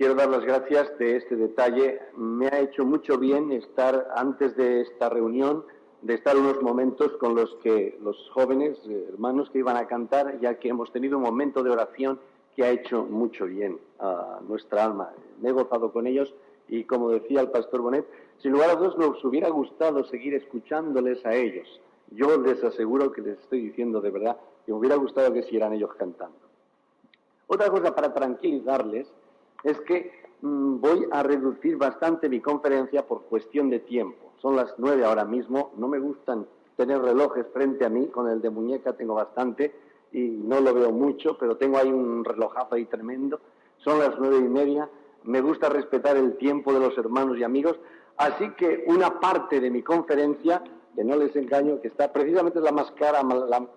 quiero dar las gracias de este detalle. Me ha hecho mucho bien estar antes de esta reunión, de estar unos momentos con los jóvenes, hermanos que iban a cantar, ya que hemos tenido un momento de oración que ha hecho mucho bien a nuestra alma. Me he gozado con ellos y, como decía el pastor Bonet, sin lugar a dudas nos hubiera gustado seguir escuchándoles a ellos. Yo les aseguro que les estoy diciendo de verdad que me hubiera gustado que siguieran ellos cantando. Otra cosa para tranquilizarles es que voy a reducir bastante mi conferencia por cuestión de tiempo. Son las 9 ahora mismo, no me gustan tener relojes frente a mí, con el de muñeca tengo bastante y no lo veo mucho, pero tengo ahí un relojazo ahí tremendo. Son las 9:30, me gusta respetar el tiempo de los hermanos y amigos, así que una parte de mi conferencia, que no les engaño, que está precisamente la más cara,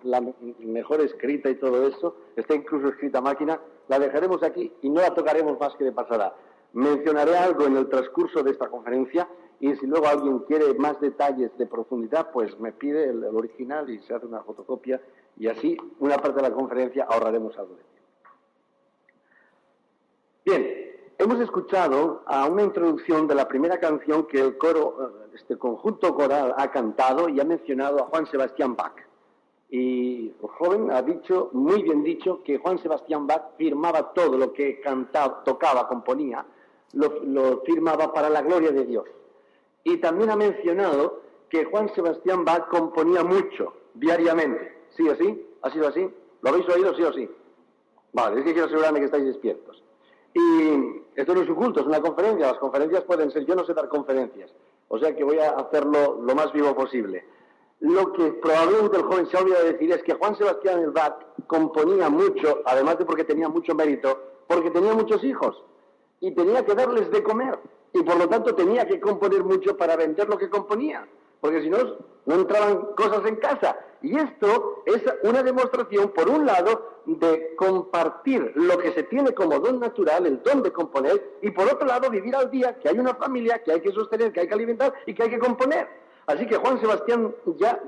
la mejor escrita y todo eso, está incluso escrita a máquina, la dejaremos aquí y no la tocaremos más que de pasada. Mencionaré algo en el transcurso de esta conferencia y si luego alguien quiere más detalles de profundidad, pues me pide el original y se hace una fotocopia y así una parte de la conferencia ahorraremos algo de tiempo. Bien, hemos escuchado a una introducción de la primera canción que el coro, este conjunto coral ha cantado y ha mencionado a Juan Sebastián Bach. Y el joven ha dicho, muy bien dicho, que Juan Sebastián Bach firmaba todo lo que cantaba, tocaba, componía, lo firmaba para la gloria de Dios. Y también ha mencionado que Juan Sebastián Bach componía mucho, diariamente. ¿Sí o sí? ¿Ha sido así? ¿Lo habéis oído, sí o sí? Vale, es que quiero asegurarme que estáis despiertos. Y esto no es oculto, es una conferencia. Las conferencias pueden ser, yo no sé dar conferencias, o sea que voy a hacerlo lo más vivo posible. Lo que probablemente el joven se ha olvidado de decir es que Juan Sebastián Bach componía mucho, además de porque tenía mucho mérito, porque tenía muchos hijos y tenía que darles de comer y por lo tanto tenía que componer mucho para vender lo que componía, porque si no, no entraban cosas en casa. Y esto es una demostración, por un lado, de compartir lo que se tiene como don natural, el don de componer, y por otro lado, vivir al día, que hay una familia, que hay que sostener, que hay que alimentar y que hay que componer. Así que Juan Sebastián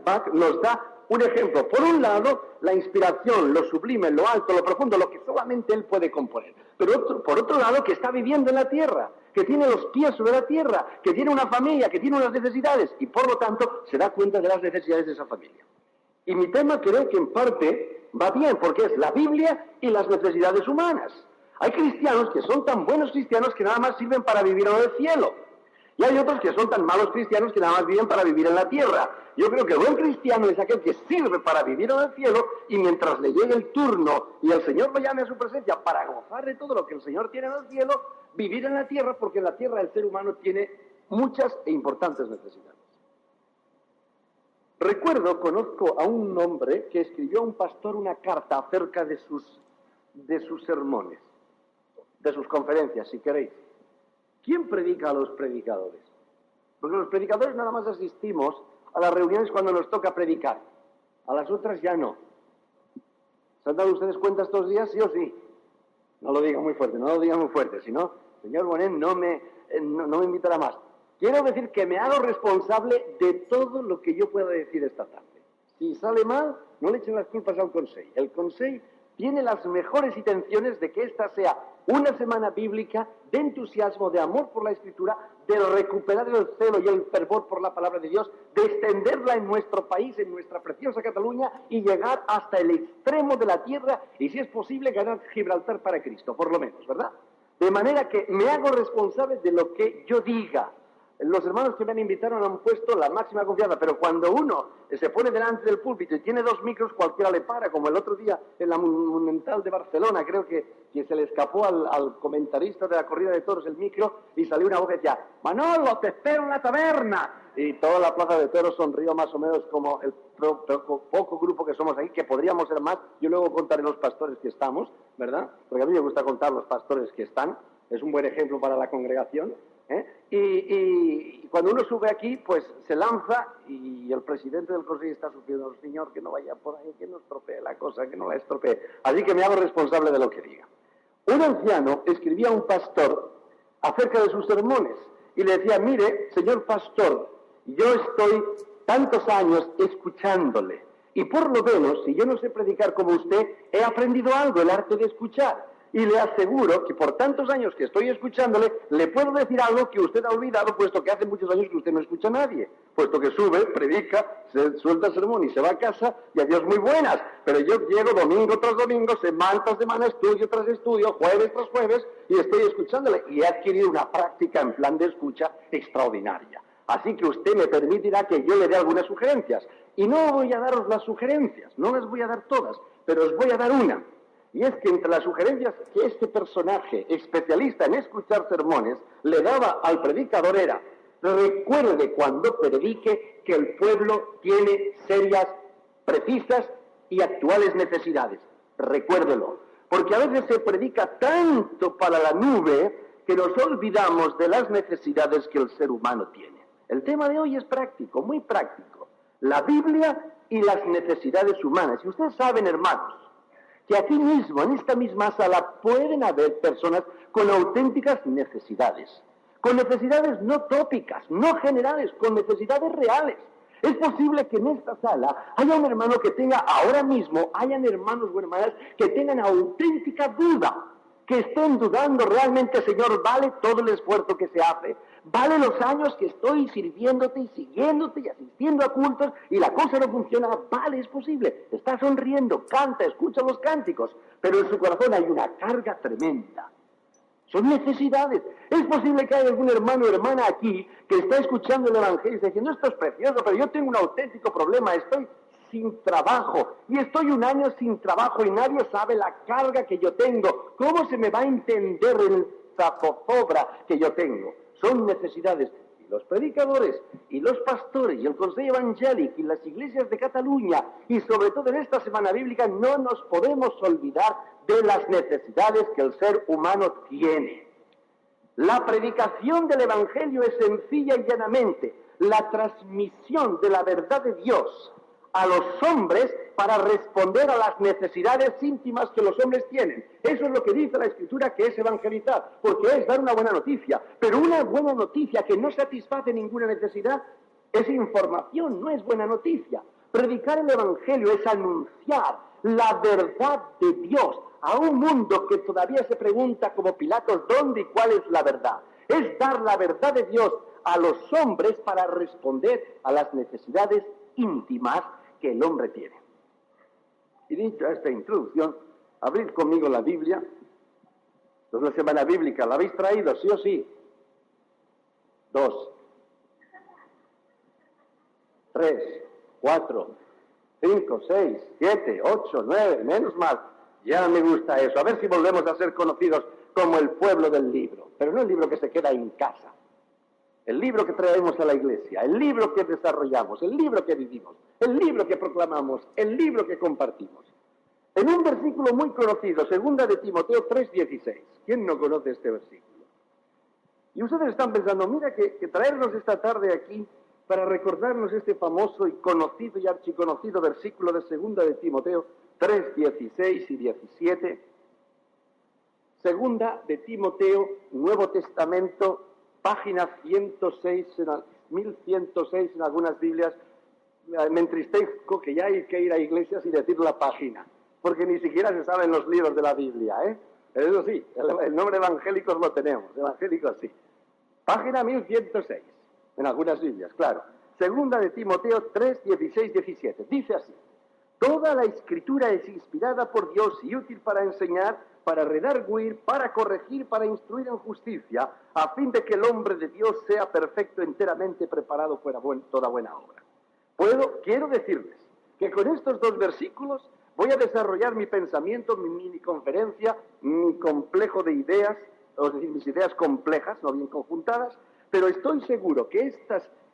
Bach nos da un ejemplo. Por un lado, la inspiración, lo sublime, lo alto, lo profundo, lo que solamente él puede componer. Pero por otro lado, que está viviendo en la tierra, que tiene los pies sobre la tierra, que tiene una familia, que tiene unas necesidades, y por lo tanto se da cuenta de las necesidades de esa familia. Y mi tema creo que en parte va bien, porque es la Biblia y las necesidades humanas. Hay cristianos que son tan buenos cristianos que nada más sirven para vivir en el cielo. Y hay otros que son tan malos cristianos que nada más viven para vivir en la tierra. Yo creo que el buen cristiano es aquel que sirve para vivir en el cielo y mientras le llegue el turno y el Señor lo llame a su presencia para gozar de todo lo que el Señor tiene en el cielo, vivir en la tierra, porque en la tierra el ser humano tiene muchas e importantes necesidades. Conozco a un hombre que escribió a un pastor una carta acerca de sus sermones, de sus conferencias, si queréis. ¿Quién predica a los predicadores? Porque los predicadores nada más asistimos a las reuniones cuando nos toca predicar. A las otras ya no. ¿Se han dado ustedes cuenta estos días, sí o sí? No lo digan muy fuerte, si no, señor Bonet no me invitará más. Quiero decir que me hago responsable de todo lo que yo pueda decir esta tarde. Si sale mal, no le echen las culpas al Consell. El Consell tiene las mejores intenciones de que esta sea una semana bíblica de entusiasmo, de amor por la Escritura, de recuperar el celo y el fervor por la palabra de Dios, de extenderla en nuestro país, en nuestra preciosa Cataluña y llegar hasta el extremo de la tierra y, si es posible, ganar Gibraltar para Cristo, por lo menos, ¿verdad? De manera que me hago responsable de lo que yo diga. Los hermanos que me han invitado han puesto la máxima confianza, pero cuando uno se pone delante del púlpito y tiene 2 micros, cualquiera le para, como el otro día en la Monumental de Barcelona, creo que se le escapó al comentarista de la corrida de toros el micro y salió una voz que decía: Manolo, te espero en la taberna. Y toda la plaza de toros sonrió más o menos como el poco grupo que somos aquí, que podríamos ser más. Yo luego contaré los pastores que estamos, ¿verdad? Porque a mí me gusta contar los pastores que están, es un buen ejemplo para la congregación. Y cuando uno sube aquí, pues se lanza y el presidente del consejo está sufriendo: Señor, que no vaya por ahí, que no estropee la cosa, que no la estropee. Así que me hago responsable de lo que diga. Un anciano escribía a un pastor acerca de sus sermones y le decía: mire, señor pastor, yo estoy tantos años escuchándole y por lo menos, si yo no sé predicar como usted, he aprendido algo, el arte de escuchar. Y le aseguro que por tantos años que estoy escuchándole, le puedo decir algo que usted ha olvidado, puesto que hace muchos años que usted no escucha a nadie. Puesto que sube, predica, se suelta el sermón y se va a casa, y adiós muy buenas. Pero yo llego domingo tras domingo, semana tras semana, estudio tras estudio, jueves tras jueves, y estoy escuchándole. Y he adquirido una práctica en plan de escucha extraordinaria. Así que usted me permitirá que yo le dé algunas sugerencias. Y no voy a daros las sugerencias, no las voy a dar todas, pero os voy a dar una. Y es que entre las sugerencias que este personaje, especialista en escuchar sermones, le daba al predicador era: recuerde cuando predique que el pueblo tiene serias, precisas y actuales necesidades. Recuérdelo. Porque a veces se predica tanto para la nube que nos olvidamos de las necesidades que el ser humano tiene. El tema de hoy es práctico, muy práctico. La Biblia y las necesidades humanas. Y ustedes saben, hermanos, que aquí mismo, en esta misma sala, pueden haber personas con auténticas necesidades. Con necesidades no tópicas, no generales, con necesidades reales. Es posible que en esta sala haya un hermano que tenga, ahora mismo, hayan hermanos o hermanas que tengan auténtica duda, que estén dudando realmente: Señor, ¿vale todo el esfuerzo que se hace? ¿Vale los años que estoy sirviéndote y siguiéndote y asistiendo a cultos y la cosa no funciona? Vale, es posible. Está sonriendo, canta, escucha los cánticos, pero en su corazón hay una carga tremenda. Son necesidades. Es posible que haya algún hermano o hermana aquí que está escuchando el Evangelio y está diciendo: esto es precioso, pero yo tengo un auténtico problema, estoy sin trabajo, y estoy un año sin trabajo y nadie sabe la carga que yo tengo. ¿Cómo se me va a entender el zozobra que yo tengo? Son necesidades. Y los predicadores, y los pastores, y el Consejo Evangélico, y las iglesias de Cataluña, y sobre todo en esta semana bíblica, no nos podemos olvidar de las necesidades que el ser humano tiene. La predicación del Evangelio es sencilla y llanamente la transmisión de la verdad de Dios a los hombres para responder a las necesidades íntimas que los hombres tienen. Eso es lo que dice la Escritura, que es evangelizar, porque es dar una buena noticia. Pero una buena noticia que no satisface ninguna necesidad es información, no es buena noticia. Predicar el Evangelio es anunciar la verdad de Dios a un mundo que todavía se pregunta como Pilatos: ¿dónde y cuál es la verdad? Es dar la verdad de Dios a los hombres para responder a las necesidades íntimas que el hombre tiene. Y dicho esta introducción, abrid conmigo la Biblia. Es la semana bíblica, ¿la habéis traído, sí o sí? 2, 3, 4, 5, 6, 7, 8, 9, menos mal. Ya me gusta eso. A ver si volvemos a ser conocidos como el pueblo del libro. Pero no el libro que se queda en casa. El libro que traemos a la iglesia, el libro que desarrollamos, el libro que vivimos, el libro que proclamamos, el libro que compartimos. En un versículo muy conocido, 2 de Timoteo 3:16. ¿Quién no conoce este versículo? Y ustedes están pensando: mira que traernos esta tarde aquí para recordarnos este famoso y conocido y archiconocido versículo de 2 de Timoteo 3:16 y 17. 2 de Timoteo, Nuevo Testamento, página 106, 1106 en algunas Biblias. Me entristezco que ya hay que ir a iglesias y decir la página, porque ni siquiera se saben los libros de la Biblia, ¿eh? Eso sí, el nombre evangélicos lo tenemos, evangélicos sí. Página 1106, en algunas Biblias, claro. 2 de Timoteo 3, 16, 17. Dice así: toda la Escritura es inspirada por Dios y útil para enseñar, para redarguir, para corregir, para instruir en justicia, a fin de que el hombre de Dios sea perfecto, enteramente preparado para toda buena obra. Quiero decirles que con estos dos versículos voy a desarrollar mi pensamiento, mi mini conferencia, mi complejo de ideas, es decir, mis ideas complejas, no bien conjuntadas, pero estoy seguro que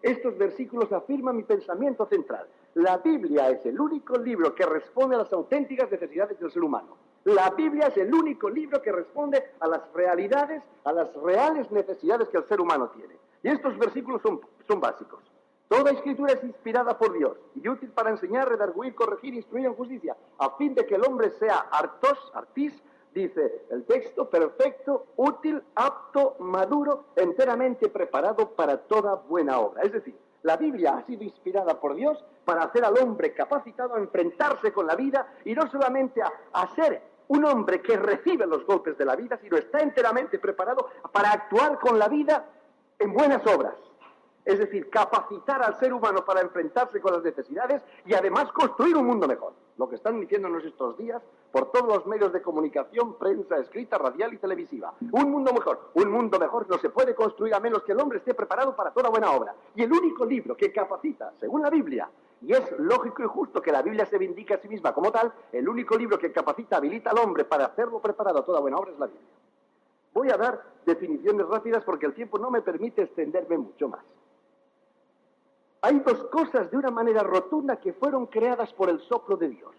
estos versículos afirman mi pensamiento central. La Biblia es el único libro que responde a las auténticas necesidades del ser humano. La Biblia es el único libro que responde a las realidades, a las reales necesidades que el ser humano tiene. Y estos versículos son básicos. Toda Escritura es inspirada por Dios y útil para enseñar, redarguir, corregir, instruir en justicia, a fin de que el hombre sea artis, dice el texto, perfecto, útil, apto, maduro, enteramente preparado para toda buena obra. Es decir, la Biblia ha sido inspirada por Dios para hacer al hombre capacitado a enfrentarse con la vida y no solamente a ser un hombre que recibe los golpes de la vida, sino está enteramente preparado para actuar con la vida en buenas obras. Es decir, capacitar al ser humano para enfrentarse con las necesidades y además construir un mundo mejor. Lo que están diciéndonos estos días por todos los medios de comunicación, prensa escrita, radial y televisiva. Un mundo mejor no se puede construir a menos que el hombre esté preparado para toda buena obra. Y el único libro que capacita, según la Biblia, y es lógico y justo que la Biblia se vindique a sí misma como tal, el único libro que capacita, habilita al hombre para hacerlo preparado a toda buena obra es la Biblia. Voy a dar definiciones rápidas porque el tiempo no me permite extenderme mucho más. Hay dos cosas de una manera rotunda que fueron creadas por el soplo de Dios.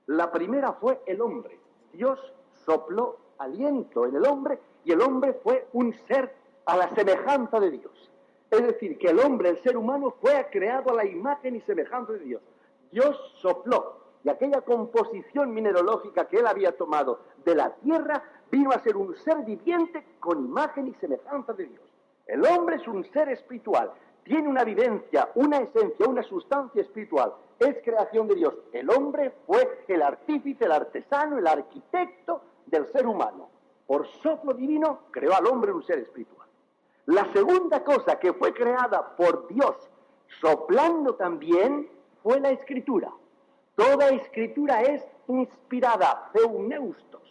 La primera fue el hombre. Dios sopló aliento en el hombre y el hombre fue un ser a la semejanza de Dios. Es decir, que el hombre, el ser humano, fue creado a la imagen y semejanza de Dios. Dios sopló y aquella composición mineralógica que él había tomado de la tierra vino a ser un ser viviente con imagen y semejanza de Dios. El hombre es un ser espiritual. Tiene una vivencia, una esencia, una sustancia espiritual. Es creación de Dios. El hombre fue el artífice, el artesano, el arquitecto del ser humano. Por soplo divino creó al hombre un ser espiritual. La segunda cosa que fue creada por Dios, soplando también, fue la escritura. Toda escritura es inspirada, theoneustos,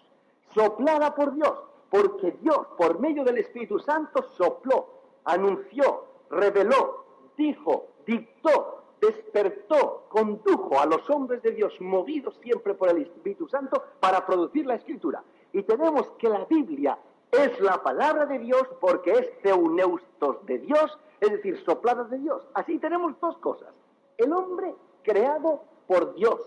soplada por Dios, porque Dios, por medio del Espíritu Santo, sopló, anunció, reveló, dijo, dictó, despertó, condujo a los hombres de Dios, movidos siempre por el Espíritu Santo, para producir la Escritura. Y tenemos que la Biblia es la palabra de Dios porque es theoneustos de Dios, es decir, soplada de Dios. Así tenemos dos cosas. El hombre creado por Dios.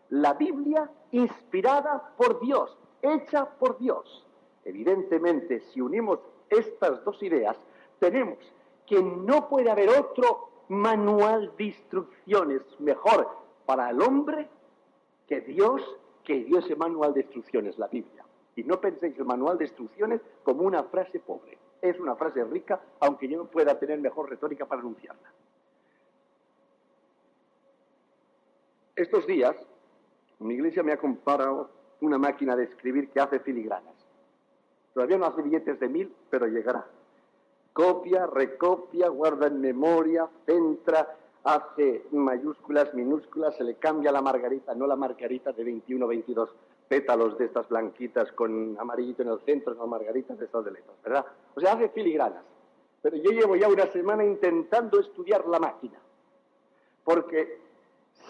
La Biblia inspirada por Dios, hecha por Dios. Evidentemente, si unimos estas dos ideas, tenemos que no puede haber otro manual de instrucciones mejor para el hombre que dio ese manual de instrucciones, la Biblia. Y no penséis el manual de instrucciones como una frase pobre. Es una frase rica, aunque yo no pueda tener mejor retórica para anunciarla. Estos días, mi iglesia me ha comprado una máquina de escribir que hace filigranas. Todavía no hace billetes de 1000, pero llegará. Copia, recopia, guarda en memoria, centra, hace mayúsculas, minúsculas, se le cambia la margarita, no la margarita de 21 o 22 pétalos de estas blanquitas con amarillito en el centro, no margaritas de estas de letras, ¿verdad? O sea, hace filigranas. Pero yo llevo ya una semana intentando estudiar la máquina, porque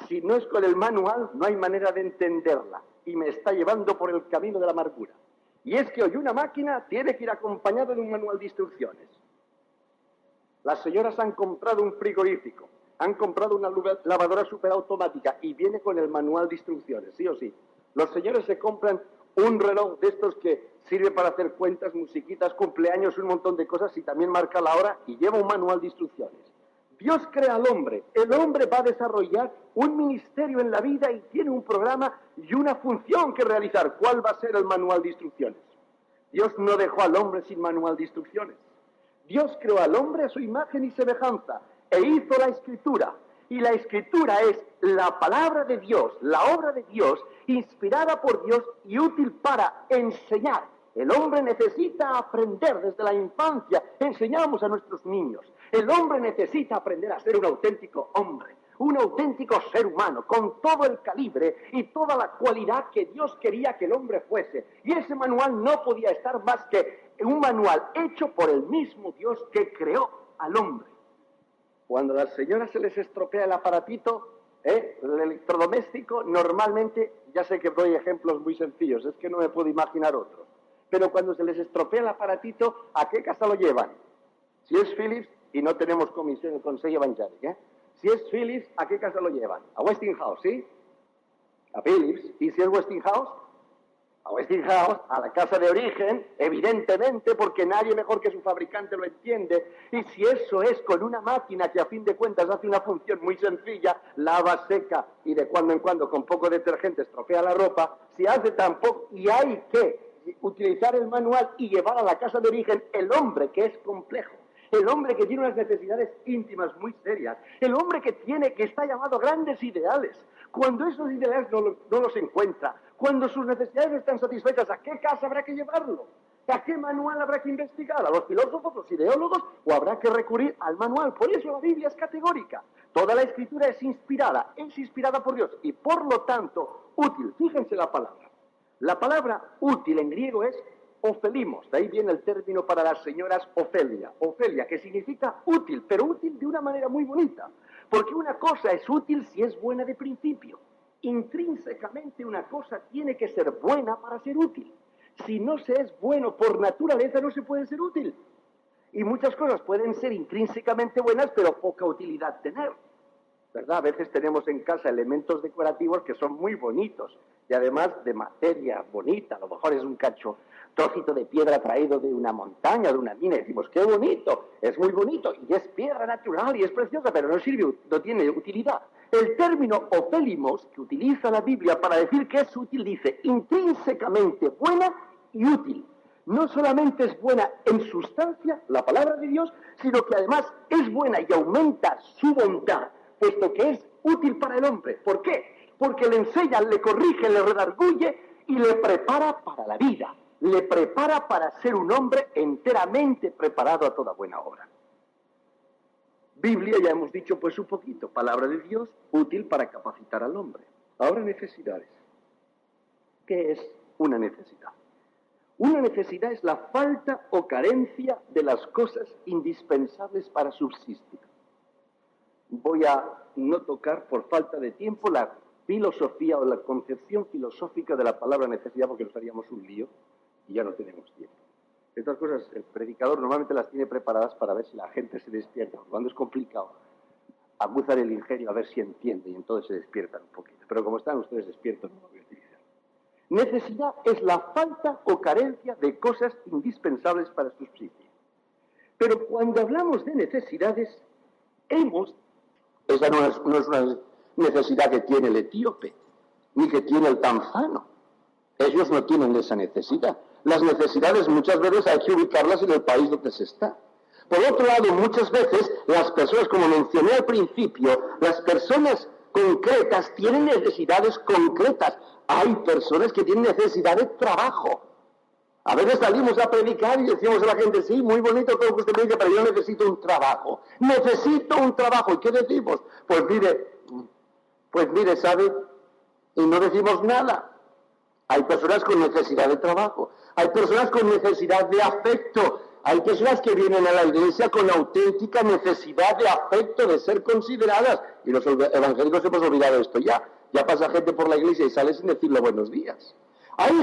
si no es con el manual, no hay manera de entenderla, y me está llevando por el camino de la amargura. Y es que hoy una máquina tiene que ir acompañada de un manual de instrucciones. Las señoras han comprado un frigorífico, han comprado una lavadora superautomática y viene con el manual de instrucciones, sí o sí. Los señores se compran un reloj de estos que sirve para hacer cuentas, musiquitas, cumpleaños, un montón de cosas y también marca la hora y lleva un manual de instrucciones. Dios crea al hombre, el hombre va a desarrollar un ministerio en la vida y tiene un programa y una función que realizar. ¿Cuál va a ser el manual de instrucciones? Dios no dejó al hombre sin manual de instrucciones. Dios creó al hombre a su imagen y semejanza e hizo la escritura. Y la escritura es la palabra de Dios, la obra de Dios, inspirada por Dios y útil para enseñar. El hombre necesita aprender desde la infancia. Enseñamos a nuestros niños. El hombre necesita aprender a ser un auténtico hombre, un auténtico ser humano, con todo el calibre y toda la cualidad que Dios quería que el hombre fuese. Y ese manual no podía estar más que un manual hecho por el mismo Dios que creó al hombre. Cuando a las señoras se les estropea el aparatito, el electrodoméstico, normalmente, ya sé que doy ejemplos muy sencillos, es que no me puedo imaginar otros, pero cuando se les estropea el aparatito, ¿a qué casa lo llevan? Si es Philips, y no tenemos comisión en el Consejo Evangélico, si es Philips, ¿a qué casa lo llevan? A Westinghouse, ¿sí? A Philips. ¿Y si es Westinghouse? A Westinghouse, a la casa de origen, evidentemente, porque nadie mejor que su fabricante lo entiende. Y si eso es con una máquina que a fin de cuentas hace una función muy sencilla, lava, seca y de cuando en cuando con poco detergente estropea la ropa, si hace tampoco, y hay que utilizar el manual y llevar a la casa de origen el hombre que es complejo, el hombre que tiene unas necesidades íntimas muy serias, el hombre que está llamado a grandes ideales, cuando esos ideales no los encuentra, cuando sus necesidades no están satisfechas, ¿a qué casa habrá que llevarlo? ¿A qué manual habrá que investigar? ¿A los filósofos, los ideólogos? ¿O habrá que recurrir al manual? Por eso la Biblia es categórica. Toda la Escritura es inspirada por Dios y por lo tanto útil. Fíjense la palabra. La palabra útil en griego es ofelimos. De ahí viene el término para las señoras Ofelia. Ofelia, que significa útil, pero útil de una manera muy bonita. Porque una cosa es útil si es buena de principio. Intrínsecamente una cosa tiene que ser buena para ser útil. Si no se es bueno por naturaleza, no se puede ser útil. Y muchas cosas pueden ser intrínsecamente buenas, pero poca utilidad tener. ¿Verdad? A veces tenemos en casa elementos decorativos que son muy bonitos y además de materia bonita. A lo mejor es un trocito de piedra traído de una montaña, de una mina. Y decimos, qué bonito, es muy bonito y es piedra natural y es preciosa, pero no sirve, no tiene utilidad. El término ofelimos, que utiliza la Biblia para decir que es útil, dice intrínsecamente buena y útil. No solamente es buena en sustancia, la palabra de Dios, sino que además es buena y aumenta su bondad, puesto que es útil para el hombre. ¿Por qué? Porque le enseña, le corrige, le redarguye y le prepara para la vida. Le prepara para ser un hombre enteramente preparado a toda buena obra. Biblia, ya hemos dicho pues un poquito, palabra de Dios, útil para capacitar al hombre. Ahora necesidades. ¿Qué es una necesidad? Una necesidad es la falta o carencia de las cosas indispensables para subsistir. Voy a no tocar por falta de tiempo la filosofía o la concepción filosófica de la palabra necesidad porque nos haríamos un lío y ya no tenemos tiempo. Estas cosas el predicador normalmente las tiene preparadas para ver si la gente se despierta. Cuando es complicado, aguzar el ingenio a ver si entiende y entonces se despiertan un poquito. Pero como están ustedes despiertos, no lo voy a utilizar. Necesidad es la falta o carencia de cosas indispensables para subsistir. Pero cuando hablamos de necesidades, esa no es una necesidad que tiene el etíope, ni que tiene el tanzano. Ellos no tienen esa necesidad. Las necesidades muchas veces hay que ubicarlas en el país donde se está. Por otro lado, muchas veces las personas, como mencioné al principio, las personas concretas tienen necesidades concretas. Hay personas que tienen necesidad de trabajo. A veces salimos a predicar y decimos a la gente, sí, muy bonito todo lo que usted predica, pero yo necesito un trabajo. Necesito un trabajo. ¿Y qué decimos? Pues mire, ¿sabe? Y no decimos nada. Hay personas con necesidad de trabajo. Hay personas con necesidad de afecto. Hay personas que vienen a la iglesia con auténtica necesidad de afecto, de ser consideradas. Y los evangélicos hemos olvidado esto ya. Ya pasa gente por la iglesia y sale sin decirle buenos días. Hay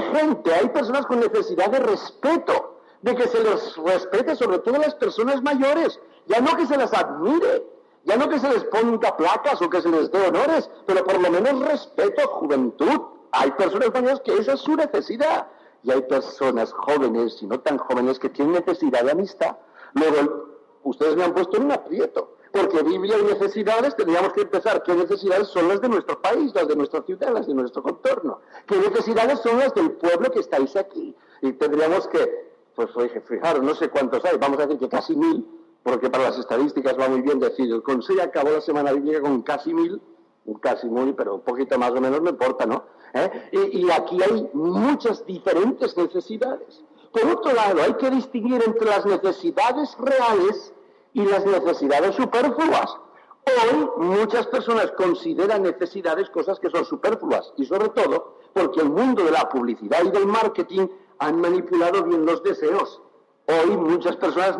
personas con necesidad de respeto, de que se les respete, sobre todo a las personas mayores. Ya no que se las admire, ya no que se les ponga placas o que se les dé honores, pero por lo menos respeto, juventud. Hay personas mayores que esa es su necesidad. Y hay personas jóvenes y no tan jóvenes que tienen necesidad de amistad. Luego, ustedes me han puesto en un aprieto. Porque Biblia y necesidades, tendríamos que empezar. ¿Qué necesidades son las de nuestro país, las de nuestra ciudad, las de nuestro contorno? ¿Qué necesidades son las del pueblo que estáis aquí? Y tendríamos que, pues fijaros, no sé cuántos hay, vamos a decir que casi 1000, porque para las estadísticas va muy bien decir, el Consejo acabó la semana bíblica con casi 1000, pero un poquito más o menos no importa, ¿no? Y aquí hay muchas diferentes necesidades. Por otro lado, hay que distinguir entre las necesidades reales y las necesidades superfluas. Hoy muchas personas consideran necesidades cosas que son superfluas y sobre todo porque el mundo de la publicidad y del marketing han manipulado bien los deseos. Hoy muchas personas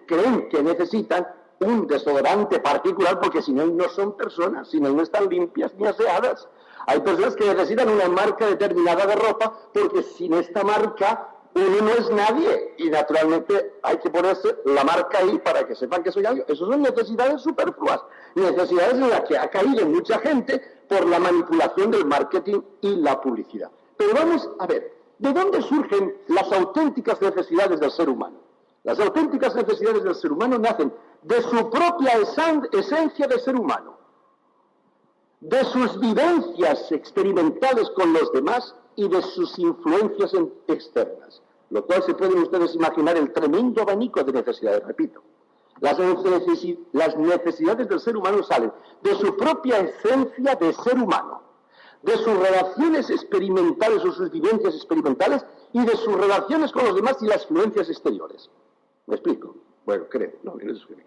creen que necesitan un desodorante particular porque sin él no son personas, sin él no están limpias ni aseadas. Hay personas que necesitan una marca determinada de ropa porque sin esta marca uno no es nadie y naturalmente hay que ponerse la marca ahí para que sepan que soy algo. Esas son necesidades superfluas, necesidades en las que ha caído mucha gente por la manipulación del marketing y la publicidad. Pero vamos a ver, ¿de dónde surgen las auténticas necesidades del ser humano? Las auténticas necesidades del ser humano nacen de su propia esencia de ser humano, de sus vivencias experimentales con los demás y de sus influencias externas. Lo cual se pueden ustedes imaginar el tremendo abanico de necesidades, repito. Las necesidades del ser humano salen de su propia esencia de ser humano, de sus relaciones experimentales o sus vivencias experimentales y de sus relaciones con los demás y las influencias exteriores. ¿Me explico? Bueno, creo, no me explico.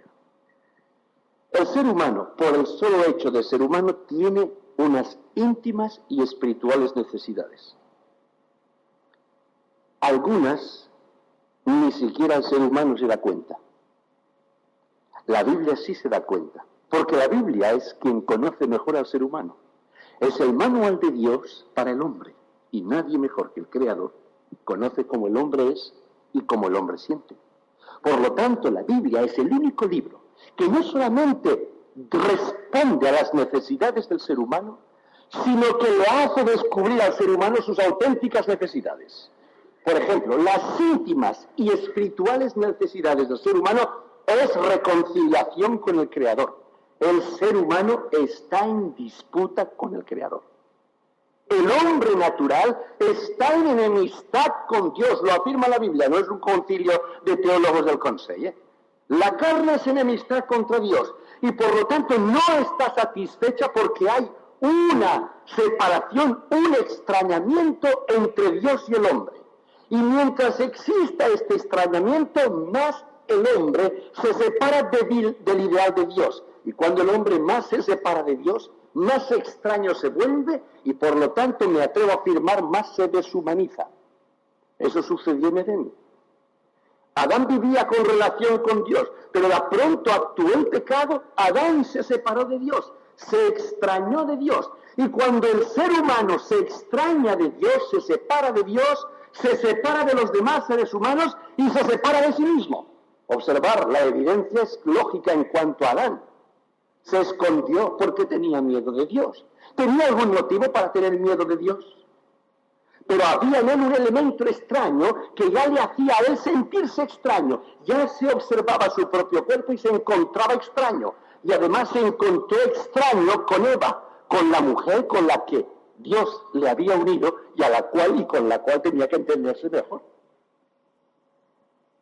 El ser humano, por el solo hecho de ser humano, tiene unas íntimas y espirituales necesidades. Algunas ni siquiera el ser humano se da cuenta. La Biblia sí se da cuenta, porque la Biblia es quien conoce mejor al ser humano. Es el manual de Dios para el hombre, y nadie mejor que el Creador conoce cómo el hombre es y cómo el hombre siente. Por lo tanto, la Biblia es el único libro que no solamente responde a las necesidades del ser humano, sino que le hace descubrir al ser humano sus auténticas necesidades. Por ejemplo, las íntimas y espirituales necesidades del ser humano es reconciliación con el Creador. El ser humano está en disputa con el Creador. El hombre natural está en enemistad con Dios, lo afirma la Biblia, no es un concilio de teólogos del Consejo. La carne es enemistad contra Dios y por lo tanto no está satisfecha porque hay una separación, un extrañamiento entre Dios y el hombre. Y mientras exista este extrañamiento, más el hombre se separa del ideal de Dios. Y cuando el hombre más se separa de Dios, más extraño se vuelve y por lo tanto, me atrevo a afirmar, más se deshumaniza. Eso sucedió en Edén. Adán vivía con relación con Dios, pero de pronto actuó el pecado, Adán se separó de Dios, se extrañó de Dios. Y cuando el ser humano se extraña de Dios, se separa de Dios, se separa de los demás seres humanos y se separa de sí mismo. Observar, la evidencia es lógica en cuanto a Adán. Se escondió porque tenía miedo de Dios. ¿Tenía algún motivo para tener miedo de Dios? Pero había en él un elemento extraño que ya le hacía a él sentirse extraño. Ya se observaba su propio cuerpo y se encontraba extraño. Y además se encontró extraño con Eva, con la mujer con la que Dios le había unido y con la cual tenía que entenderse mejor.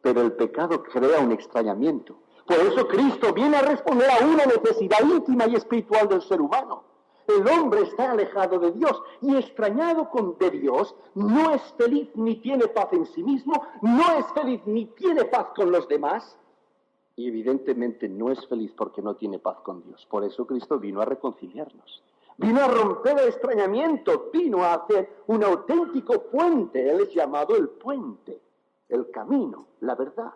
Pero el pecado crea un extrañamiento. Por eso Cristo viene a responder a una necesidad íntima y espiritual del ser humano. El hombre está alejado de Dios y extrañado de Dios, no es feliz ni tiene paz en sí mismo, no es feliz ni tiene paz con los demás y evidentemente no es feliz porque no tiene paz con Dios. Por eso Cristo vino a reconciliarnos. Vino a romper el extrañamiento, vino a hacer un auténtico puente. Él es llamado el puente, el camino, la verdad.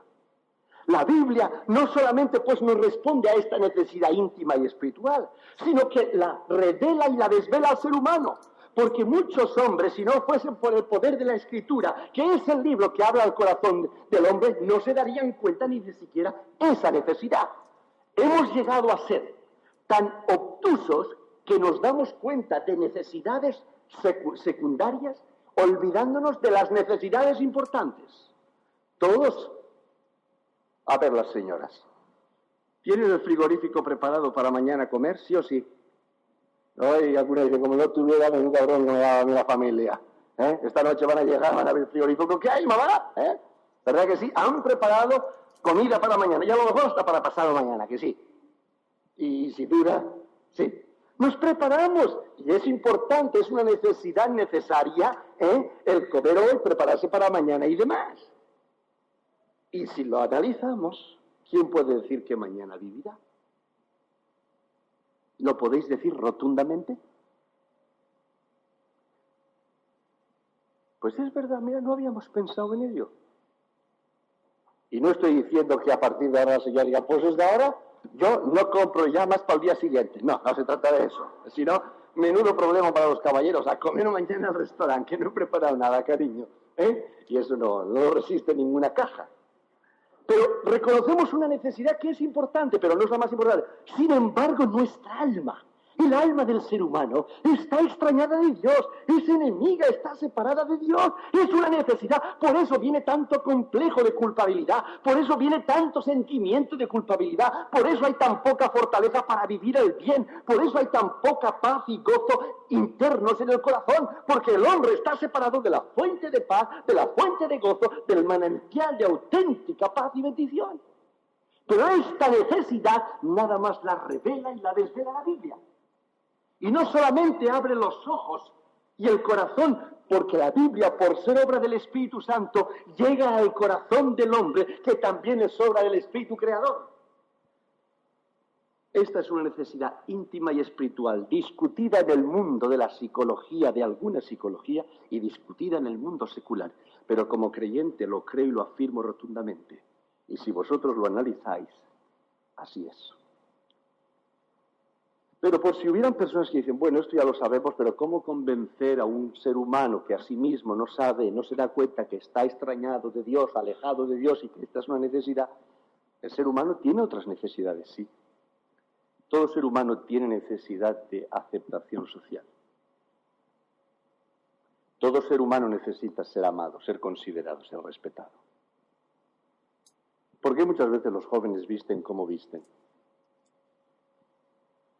La Biblia no solamente pues nos responde a esta necesidad íntima y espiritual, sino que la revela y la desvela al ser humano. Porque muchos hombres, si no fuesen por el poder de la Escritura, que es el libro que habla al corazón del hombre, no se darían cuenta ni de siquiera esa necesidad. Hemos llegado a ser tan obtusos que nos damos cuenta de necesidades secundarias, olvidándonos de las necesidades importantes. Todos. A ver, las señoras, ¿tienen el frigorífico preparado para mañana comer, sí o sí? Ay, alguna dice, como no tuviera, menuda bronca me daba a mí la familia. Esta noche van a llegar, van a ver el frigorífico. ¿Qué hay, mamá? ¿Verdad que sí? Han preparado comida para mañana. Y a lo mejor hasta para pasado mañana, que sí. Y si dura, sí. Nos preparamos. Y es importante, es una necesidad necesaria, el comer hoy, prepararse para mañana y demás. Y si lo analizamos, ¿quién puede decir que mañana vivirá? ¿Lo podéis decir rotundamente? Pues es verdad, mira, no habíamos pensado en ello. Y no estoy diciendo que a partir de ahora la señora diga, pues desde ahora yo no compro ya más para el día siguiente. No, no se trata de eso. Si no, menudo problema para los caballeros. A comer mañana al restaurante, que no he preparado nada, cariño. Y eso no lo resiste ninguna caja. Pero reconocemos una necesidad que es importante, pero no es la más importante. Sin embargo, nuestra alma, el El alma del ser humano está extrañada de Dios, es enemiga, está separada de Dios, es una necesidad. Por eso viene tanto complejo de culpabilidad, por eso viene tanto sentimiento de culpabilidad, por eso hay tan poca fortaleza para vivir el bien, por eso hay tan poca paz y gozo internos en el corazón, porque el hombre está separado de la fuente de paz, de la fuente de gozo, del manantial de auténtica paz y bendición. Pero esta necesidad nada más la revela y la desvela la Biblia. Y no solamente abre los ojos y el corazón, porque la Biblia, por ser obra del Espíritu Santo, llega al corazón del hombre, que también es obra del Espíritu Creador. Esta es una necesidad íntima y espiritual, discutida en el mundo de la psicología, de alguna psicología, y discutida en el mundo secular. Pero como creyente lo creo y lo afirmo rotundamente. Y si vosotros lo analizáis, así es. Pero por si hubieran personas que dicen, bueno, esto ya lo sabemos, pero ¿cómo convencer a un ser humano que a sí mismo no sabe, no se da cuenta que está extrañado de Dios, alejado de Dios y que esta es una necesidad? El ser humano tiene otras necesidades, sí. Todo ser humano tiene necesidad de aceptación social. Todo ser humano necesita ser amado, ser considerado, ser respetado. ¿Por qué muchas veces los jóvenes visten como visten?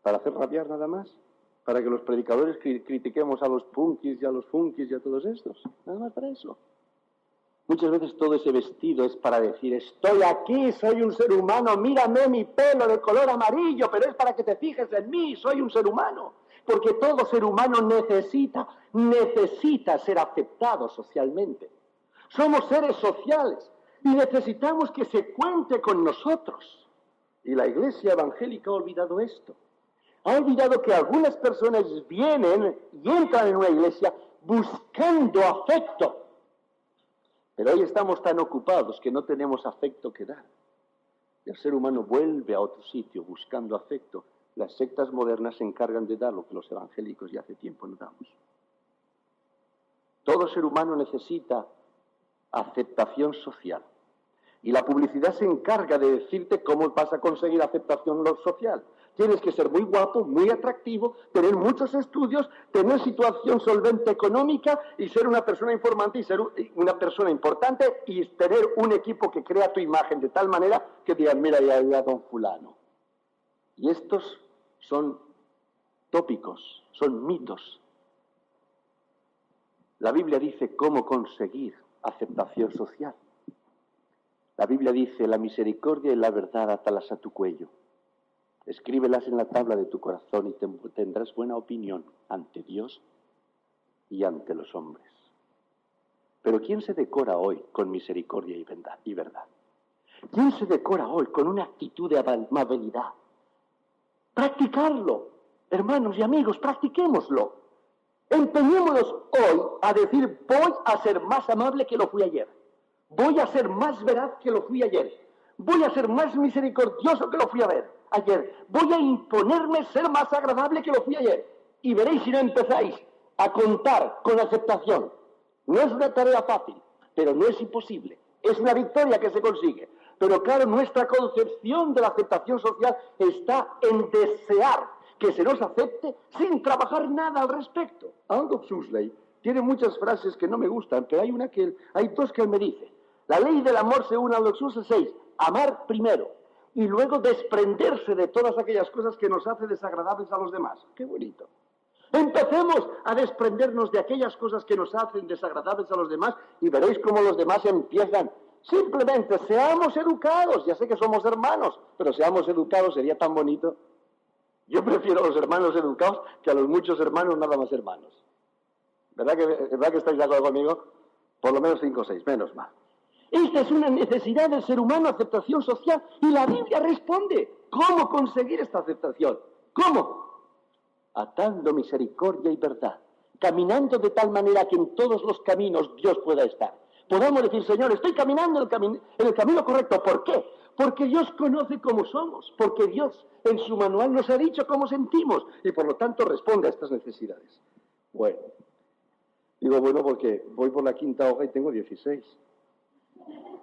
¿Para hacer rabiar nada más? ¿Para que los predicadores critiquemos a los punkis y a los funkis y a todos estos? Nada más para eso. Muchas veces todo ese vestido es para decir, estoy aquí, soy un ser humano, mírame mi pelo de color amarillo, pero es para que te fijes en mí, soy un ser humano. Porque todo ser humano necesita ser aceptado socialmente. Somos seres sociales. Y necesitamos que se cuente con nosotros. Y la Iglesia evangélica ha olvidado esto. Ha olvidado que algunas personas vienen y entran en una iglesia buscando afecto. Pero hoy estamos tan ocupados que no tenemos afecto que dar. El ser humano vuelve a otro sitio buscando afecto. Las sectas modernas se encargan de dar lo que los evangélicos ya hace tiempo no damos. Todo ser humano necesita aceptación social. Y la publicidad se encarga de decirte cómo vas a conseguir aceptación social. Tienes que ser muy guapo, muy atractivo, tener muchos estudios, tener situación solvente económica y ser una persona informante y ser una persona importante y tener un equipo que crea tu imagen de tal manera que digan, mira, ya don fulano. Y estos son tópicos, son mitos. La Biblia dice cómo conseguir aceptación social. La Biblia dice, la misericordia y la verdad átalas a tu cuello. Escríbelas en la tabla de tu corazón y tendrás buena opinión ante Dios y ante los hombres. Pero ¿quién se decora hoy con misericordia y verdad? ¿Quién se decora hoy con una actitud de amabilidad? Practicarlo, hermanos y amigos, practiquémoslo. Empeñémonos hoy a decir, voy a ser más amable que lo fui ayer. Voy a ser más veraz que lo fui ayer. Voy a ser más misericordioso que lo fui ayer. Voy a imponerme ser más agradable que lo fui ayer. Y veréis si no empezáis a contar con aceptación. No es una tarea fácil, pero no es imposible. Es una victoria que se consigue. Pero claro, nuestra concepción de la aceptación social está en desear que se nos acepte sin trabajar nada al respecto. Aldous Huxley tiene muchas frases que no me gustan, pero hay dos que él me dice. La ley del amor, según Aldous Huxley, 6, amar primero y luego desprenderse de todas aquellas cosas que nos hacen desagradables a los demás. ¡Qué bonito! Empecemos a desprendernos de aquellas cosas que nos hacen desagradables a los demás y veréis cómo los demás empiezan. Simplemente seamos educados. Ya sé que somos hermanos, pero seamos educados, sería tan bonito. Yo prefiero a los hermanos educados que a los muchos hermanos nada más hermanos. ¿Verdad que estáis de acuerdo conmigo? Por lo menos 5 o 6, menos mal. Esta es una necesidad del ser humano, aceptación social, y la Biblia responde. ¿Cómo conseguir esta aceptación? ¿Cómo? Atando misericordia y verdad, caminando de tal manera que en todos los caminos Dios pueda estar. Podamos decir, Señor, estoy caminando en el camino correcto. ¿Por qué? Porque Dios conoce cómo somos, porque Dios en su manual nos ha dicho cómo sentimos, y por lo tanto responde a estas necesidades. Bueno, digo bueno porque voy por la 5ª hoja y tengo 16.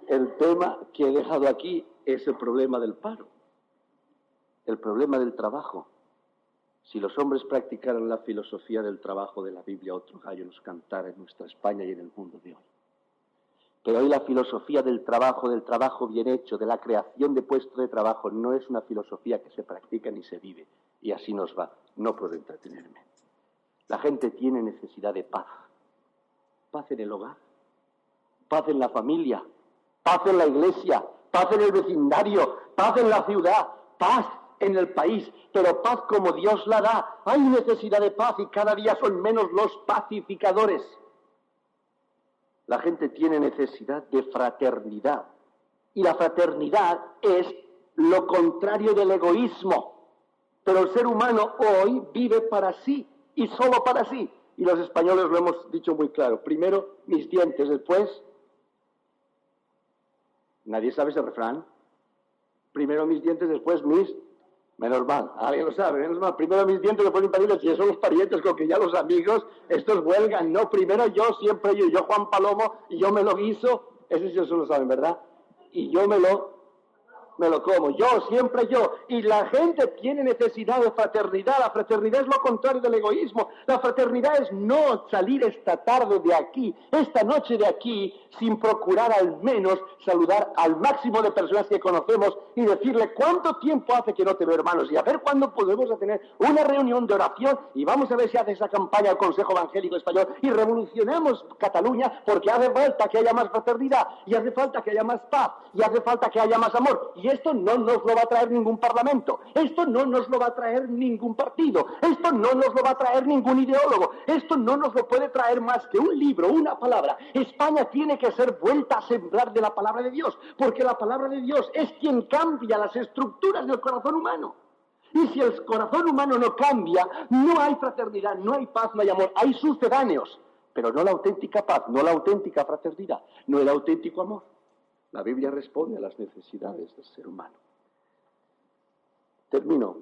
El tema que he dejado aquí es el problema del paro, el problema del trabajo. Si los hombres practicaran la filosofía del trabajo de la Biblia, otro gallo nos cantara en nuestra España y en el mundo de hoy. Pero hoy la filosofía del trabajo bien hecho, de la creación de puestos de trabajo, no es una filosofía que se practica ni se vive. Y así nos va. No puedo entretenerme. La gente tiene necesidad de paz. Paz en el hogar, paz en la familia, paz en la iglesia, paz en el vecindario, paz en la ciudad, paz en el país, pero paz como Dios la da. Hay necesidad de paz y cada día son menos los pacificadores. La gente tiene necesidad de fraternidad. Y la fraternidad es lo contrario del egoísmo. Pero el ser humano hoy vive para sí y solo para sí. Y los españoles lo hemos dicho muy claro. Primero mis dientes, después... ¿Nadie sabe ese refrán? Primero mis dientes, después mis... Menos mal, alguien lo sabe, menos mal. Primero mis dientes, después mis parientes. Si son los parientes, con que ya los amigos, estos huelgan. No, primero yo, siempre yo Juan Palomo, y yo me lo guiso. Ese sí eso lo saben, ¿verdad? Y yo me lo como. Yo, siempre yo. Y la gente tiene necesidad de fraternidad. La fraternidad es lo contrario del egoísmo. La fraternidad es no salir esta tarde de aquí, esta noche de aquí, sin procurar al menos saludar al máximo de personas que conocemos y decirle cuánto tiempo hace que no te veo, hermanos, y a ver cuándo podemos tener una reunión de oración y vamos a ver si hace esa campaña el Consejo Evangélico Español y revolucionemos Cataluña, porque hace falta que haya más fraternidad y hace falta que haya más paz y hace falta que haya más amor. Y esto no nos lo va a traer ningún parlamento, esto no nos lo va a traer ningún partido, esto no nos lo va a traer ningún ideólogo, esto no nos lo puede traer más que un libro, una palabra. España tiene que ser vuelta a sembrar de la palabra de Dios, porque la palabra de Dios es quien cambia las estructuras del corazón humano. Y si el corazón humano no cambia, no hay fraternidad, no hay paz, no hay amor, hay sucedáneos, pero no la auténtica paz, no la auténtica fraternidad, no el auténtico amor. La Biblia responde a las necesidades del ser humano. Termino.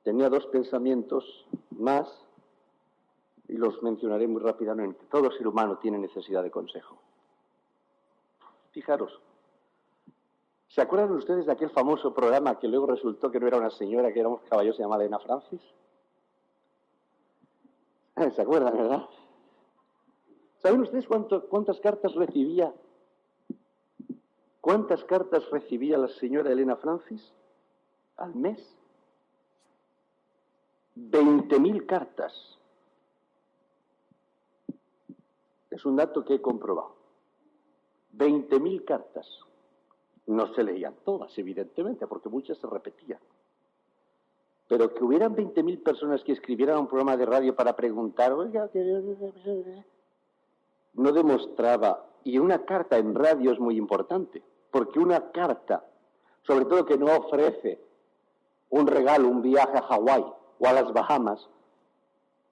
Tenía dos pensamientos más y los mencionaré muy rápidamente. Todo ser humano tiene necesidad de consejo. Fijaros, ¿se acuerdan ustedes de aquel famoso programa que luego resultó que no era una señora, que era un caballo, se llamaba Elena Francis? ¿Se acuerdan, verdad? ¿Saben ustedes cuántas cartas recibía? ¿Cuántas cartas recibía la señora Elena Francis al mes? 20.000 cartas. Es un dato que he comprobado. 20.000 cartas. No se leían todas, evidentemente, porque muchas se repetían. Pero que hubieran 20.000 personas que escribieran un programa de radio para preguntar, oiga, no demostraba. Y una carta en radio es muy importante, porque una carta, sobre todo que no ofrece un regalo, un viaje a Hawái o a las Bahamas,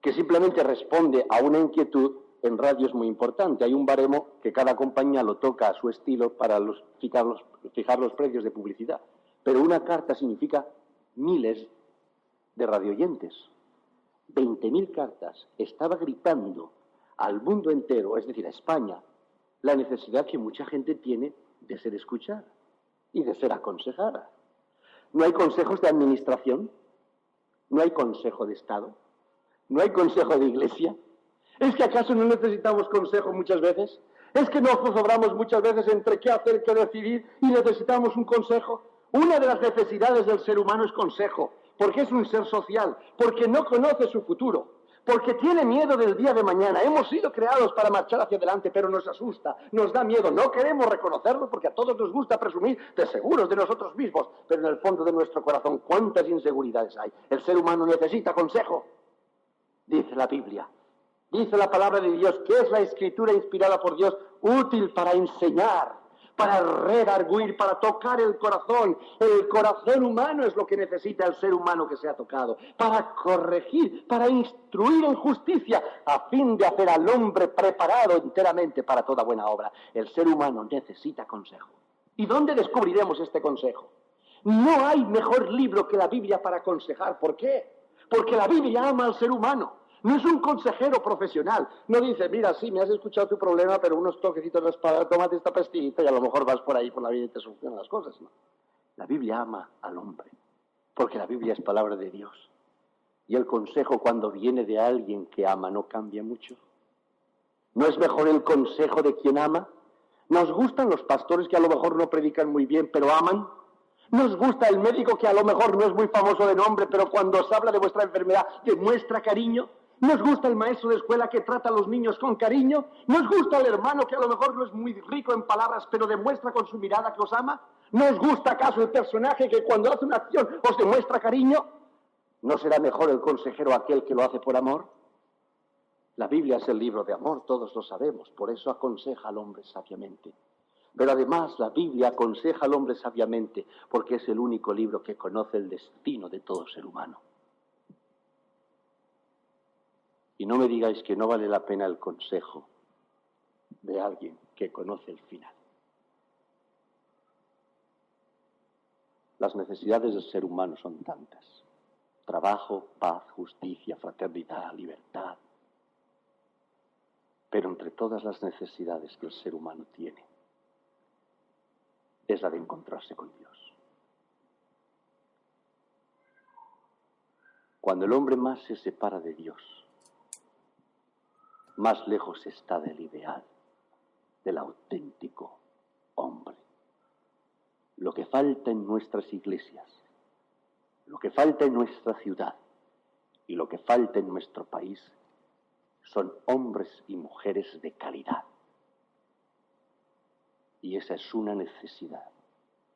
que simplemente responde a una inquietud, en radio es muy importante. Hay un baremo que cada compañía lo toca a su estilo para fijar los precios de publicidad. Pero una carta significa miles de radioyentes. 20.000 cartas. Estaba gritando al mundo entero, es decir, a España, la necesidad que mucha gente tiene de ser escuchada y de ser aconsejada. No hay consejos de administración, no hay consejo de Estado, no hay consejo de iglesia. ¿Es que acaso no necesitamos consejo muchas veces? ¿Es que nos zozobramos muchas veces entre qué hacer, qué decidir y necesitamos un consejo? Una de las necesidades del ser humano es consejo, porque es un ser social, porque no conoce su futuro, porque tiene miedo del día de mañana. Hemos sido creados para marchar hacia adelante, pero nos asusta, nos da miedo. No queremos reconocerlo porque a todos nos gusta presumir de seguros de nosotros mismos, pero en el fondo de nuestro corazón, ¿cuántas inseguridades hay? El ser humano necesita consejo, dice la Biblia. Dice la palabra de Dios, que es la escritura inspirada por Dios, útil para enseñar, para redarguir, para tocar el corazón. El corazón humano es lo que necesita el ser humano que se ha tocado, para corregir, para instruir en justicia, a fin de hacer al hombre preparado enteramente para toda buena obra. El ser humano necesita consejo. ¿Y dónde descubriremos este consejo? No hay mejor libro que la Biblia para aconsejar. ¿Por qué? Porque la Biblia ama al ser humano. No es un consejero profesional. No dice, mira, sí, me has escuchado tu problema, pero unos toquecitos en la espalda, tómate esta pastillita y a lo mejor vas por ahí por la vida y te solucionan las cosas. No. La Biblia ama al hombre, porque la Biblia es palabra de Dios. Y el consejo cuando viene de alguien que ama no cambia mucho. ¿No es mejor el consejo de quien ama? ¿Nos gustan los pastores que a lo mejor no predican muy bien, pero aman? ¿Nos gusta el médico que a lo mejor no es muy famoso de nombre, pero cuando os habla de vuestra enfermedad demuestra cariño? ¿Nos gusta el maestro de escuela que trata a los niños con cariño? ¿Nos gusta el hermano que a lo mejor no es muy rico en palabras, pero demuestra con su mirada que os ama? ¿Nos gusta acaso el personaje que cuando hace una acción os demuestra cariño? ¿No será mejor el consejero aquel que lo hace por amor? La Biblia es el libro de amor, todos lo sabemos, por eso aconseja al hombre sabiamente. Pero además la Biblia aconseja al hombre sabiamente porque es el único libro que conoce el destino de todo ser humano. Y no me digáis que no vale la pena el consejo de alguien que conoce el final. Las necesidades del ser humano son tantas. Trabajo, paz, justicia, fraternidad, libertad. Pero entre todas las necesidades que el ser humano tiene, es la de encontrarse con Dios. Cuando el hombre más se separa de Dios, más lejos está del ideal, del auténtico hombre. Lo que falta en nuestras iglesias, lo que falta en nuestra ciudad y lo que falta en nuestro país son hombres y mujeres de calidad. Y esa es una necesidad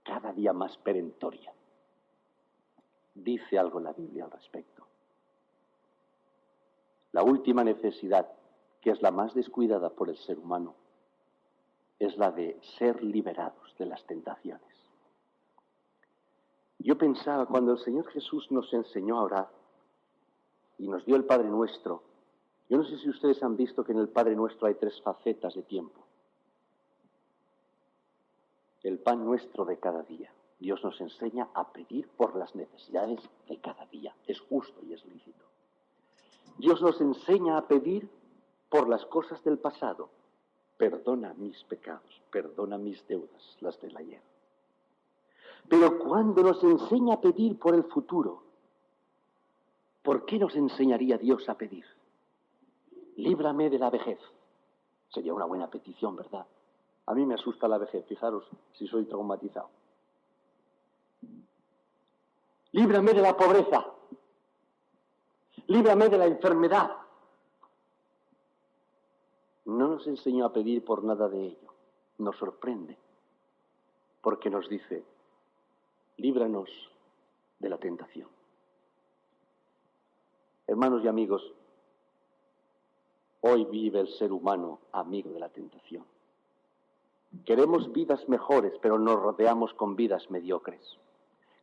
cada día más perentoria. Dice algo la Biblia al respecto. La última necesidad, que es la más descuidada por el ser humano, es la de ser liberados de las tentaciones. Yo pensaba, cuando el Señor Jesús nos enseñó a orar y nos dio el Padre Nuestro, yo no sé si ustedes han visto que en el Padre Nuestro hay 3 facetas de tiempo. El pan nuestro de cada día. Dios nos enseña a pedir por las necesidades de cada día. Es justo y es lícito. Dios nos enseña a pedir por las cosas del pasado. Perdona mis pecados, perdona mis deudas, las del ayer. Pero cuando nos enseña a pedir por el futuro, ¿por qué nos enseñaría Dios a pedir? Líbrame de la vejez. Sería una buena petición, ¿verdad? A mí me asusta la vejez, fijaros si soy traumatizado. Líbrame de la pobreza. Líbrame de la enfermedad. No nos enseñó a pedir por nada de ello. Nos sorprende, porque nos dice, líbranos de la tentación. Hermanos y amigos, hoy vive el ser humano amigo de la tentación. Queremos vidas mejores, pero nos rodeamos con vidas mediocres.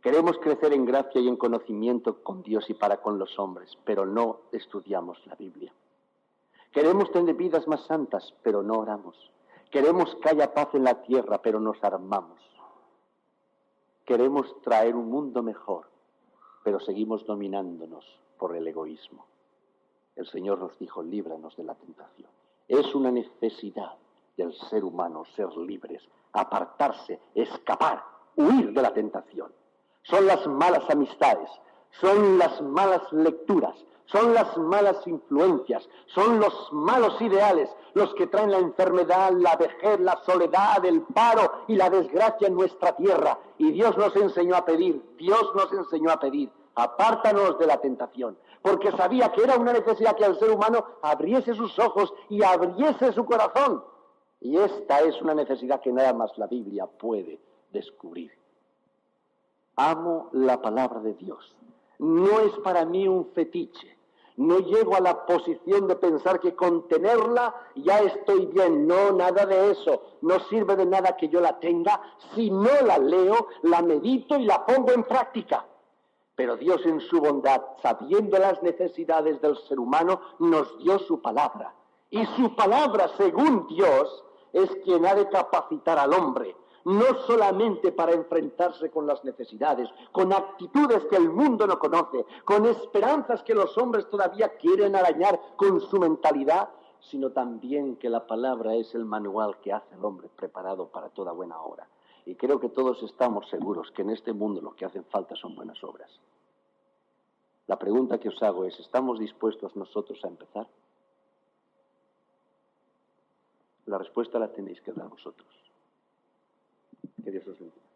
Queremos crecer en gracia y en conocimiento con Dios y para con los hombres, pero no estudiamos la Biblia. Queremos tener vidas más santas, pero no oramos. Queremos que haya paz en la tierra, pero nos armamos. Queremos traer un mundo mejor, pero seguimos dominándonos por el egoísmo. El Señor nos dijo, líbranos de la tentación. Es una necesidad del ser humano ser libres, apartarse, escapar, huir de la tentación. Son las malas amistades, son las malas lecturas, son las malas influencias, son los malos ideales los que traen la enfermedad, la vejez, la soledad, el paro y la desgracia en nuestra tierra. Y Dios nos enseñó a pedir, apártanos de la tentación, porque sabía que era una necesidad que el ser humano abriese sus ojos y abriese su corazón. Y esta es una necesidad que nada más la Biblia puede descubrir. Amo la palabra de Dios. No es para mí un fetiche. No llego a la posición de pensar que con tenerla ya estoy bien. No, nada de eso. No sirve de nada que yo la tenga si no la leo, la medito y la pongo en práctica. Pero Dios en su bondad, sabiendo las necesidades del ser humano, nos dio su palabra. Y su palabra, según Dios, es quien ha de capacitar al hombre, no solamente para enfrentarse con las necesidades, con actitudes que el mundo no conoce, con esperanzas que los hombres todavía quieren arañar con su mentalidad, sino también que la palabra es el manual que hace al hombre preparado para toda buena obra. Y creo que todos estamos seguros que en este mundo lo que hacen falta son buenas obras. La pregunta que os hago es, ¿estamos dispuestos nosotros a empezar? La respuesta la tenéis que dar vosotros. Que Dios os bendiga.